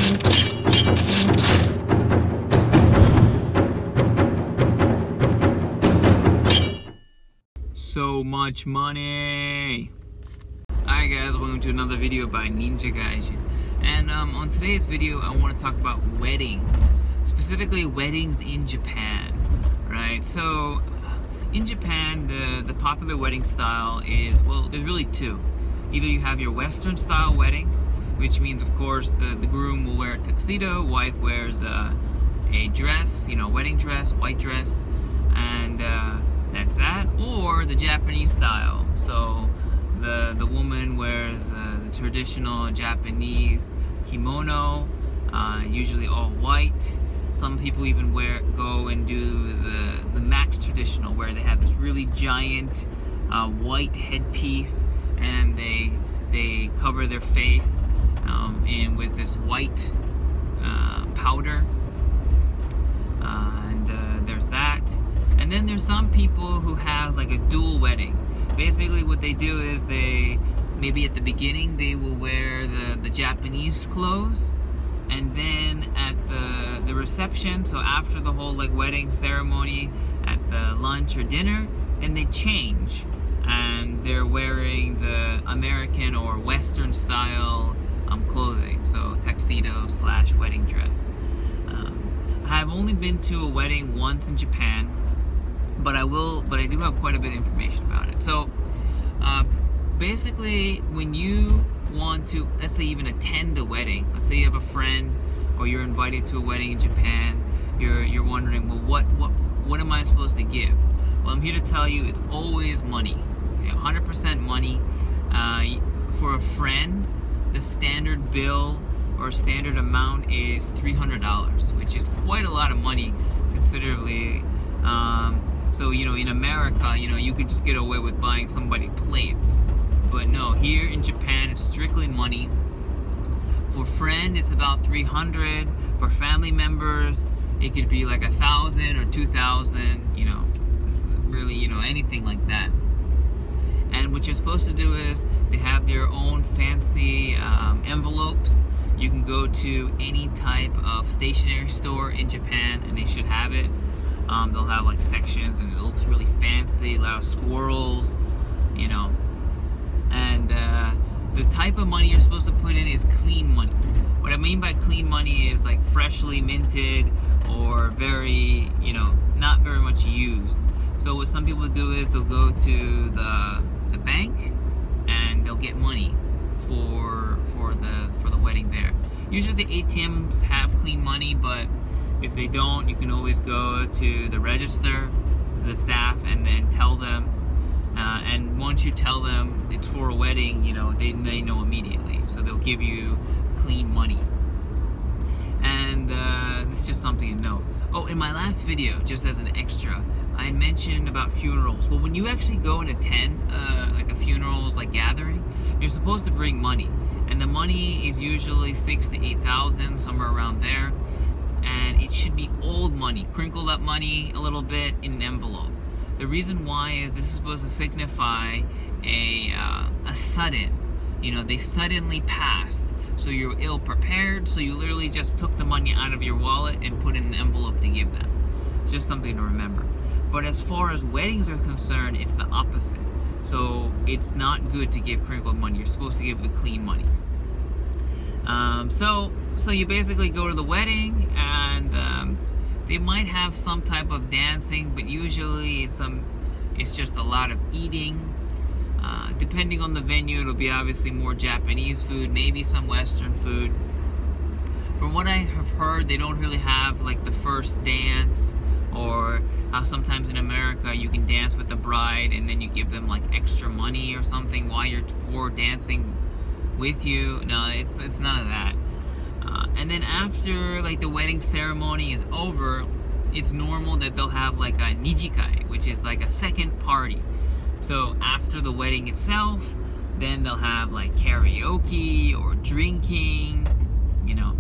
So much money. Alright guys, welcome to another video by NinjaGaijin. And on today's video I want to talk about weddings, specifically weddings in Japan. Right, so in Japan the popular wedding style is, well, there's really two. Either you have your Western style weddings, which means of course the groom will wear a tuxedo, wife wears a dress, you know, wedding dress, white dress, and that's that. Or the Japanese style, so the woman wears the traditional Japanese kimono, usually all white. Some people even go and do the max traditional, where they have this really giant white headpiece, and they cover their face in with this white powder, and there's that. And then there's some people who have like a dual wedding. Basically what they do is maybe at the beginning they will wear the Japanese clothes, and then at the reception, so after the whole like wedding ceremony, at the lunch or dinner, then they change and they're wearing the American or Western style clothing, so tuxedo / wedding dress. I have only been to a wedding once in Japan, but I do have quite a bit of information about it. So basically, when you want to, let's say, even attend a wedding, let's say you have a friend or you're invited to a wedding in Japan, you're wondering, well, what am I supposed to give? Well, I'm here to tell you it's always money. Okay, 100% money. For a friend, the standard bill or standard amount is $300, which is quite a lot of money, considerably. So, you know, in America, you know, you could just get away with buying somebody plates. But no, here in Japan, it's strictly money. For friend, it's about $300. For family members, it could be like 1,000 or 2,000, you know, it's really, you know, anything like that. And what you're supposed to do is, they have their own fancy envelopes. You can go to any type of stationery store in Japan, and they should have it. They'll have like sections, and it looks really fancy, a lot of squirrels, you know. And the type of money you're supposed to put in is clean money. What I mean by clean money is like freshly minted, or very, you know, not very much used. So what some people do is they'll go to the bank and they'll get money for the wedding there. Usually the ATMs have clean money, but if they don't, you can always go to the register, to the staff, and then tell them. And once you tell them it's for a wedding, you know, they know immediately. So they'll give you clean money. And it's just something to know. Oh, in my last video, just as an extra, I mentioned about funerals. Well, when you actually go and attend like a funeral's like gathering, you're supposed to bring money. And the money is usually 6,000 to 8,000, somewhere around there. And it should be old money, crinkled up money a little bit in an envelope. The reason why is this is supposed to signify a sudden, you know, they suddenly passed. So you're ill prepared, so you literally just took the money out of your wallet and put it in an envelope to give them. It's just something to remember. But as far as weddings are concerned, it's the opposite. So it's not good to give crinkled money. You're supposed to give the clean money. So you basically go to the wedding, and they might have some type of dancing, but usually it's just a lot of eating. Depending on the venue, it'll be obviously more Japanese food, maybe some Western food. From what I have heard, they don't really have like the first dance, or how sometimes in America you can dance with the bride and then you give them like extra money or something while you're dancing with you. No, it's none of that. And then after like the wedding ceremony is over, it's normal that they'll have like a NinjaGaijin, which is like a second party. So after the wedding itself, then they'll have like karaoke or drinking, you know,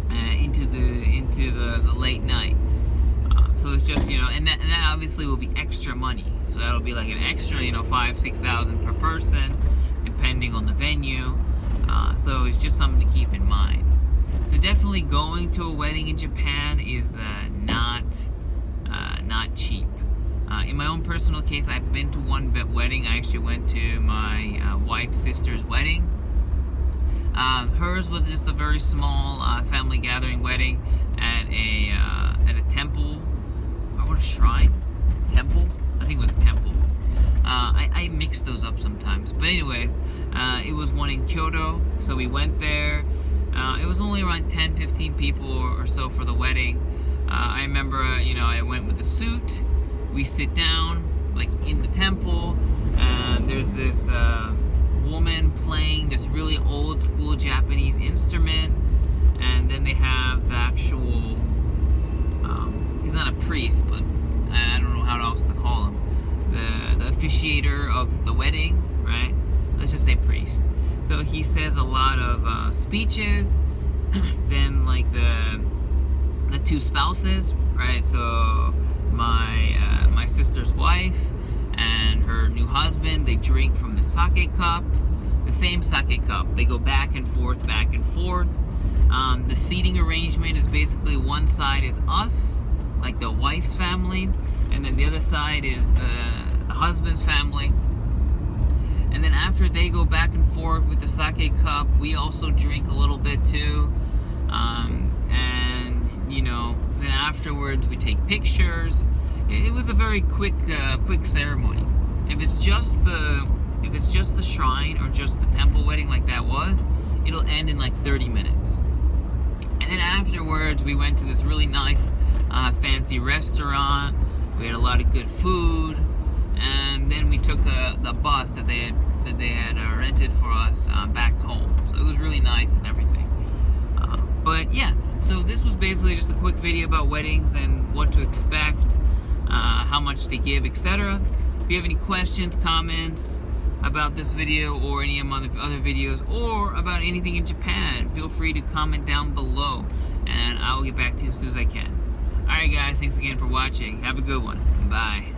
into the late night. So it's just, you know, and that obviously will be extra money. So that'll be like an extra, you know, 5,000–6,000 per person, depending on the venue. So it's just something to keep in mind. unfortunately, going to a wedding in Japan is not cheap. In my own personal case, I've been to one wedding. I actually went to my wife's sister's wedding. Hers was just a very small family gathering wedding at a temple, or a shrine? Temple? I think it was a temple. I mix those up sometimes. But anyways, it was one in Kyoto, so we went there. It was only around 10-15 people or so for the wedding. I remember, I went with a suit. We sit down, like, in the temple, and there's this woman playing this really old school Japanese instrument, and then they have the actual, he's not a priest, but I don't know how else to call him, the officiator of the wedding, right? Let's just say priest. So he says a lot of speeches, then like the two spouses, right? So my sister's wife and her new husband, they drink from the sake cup, the same sake cup. They go back and forth, back and forth. The seating arrangement is basically one side is us, like the wife's family, and then the other side is the husband's family. And then after they go back and forth with the sake cup, we also drink a little bit too. And then afterwards we take pictures. It was a very quick ceremony. If it's just the shrine or just the temple wedding like that was, it'll end in like 30 minutes. And then afterwards we went to this really nice fancy restaurant. We had a lot of good food, and then we took the bus that they had rented for us back home. So it was really nice and everything. But yeah, so this was basically just a quick video about weddings and what to expect, how much to give, etc. If you have any questions, comments about this video or any of my other videos, or about anything in Japan, feel free to comment down below, and I will get back to you as soon as I can. Alright guys, thanks again for watching. Have a good one. Bye.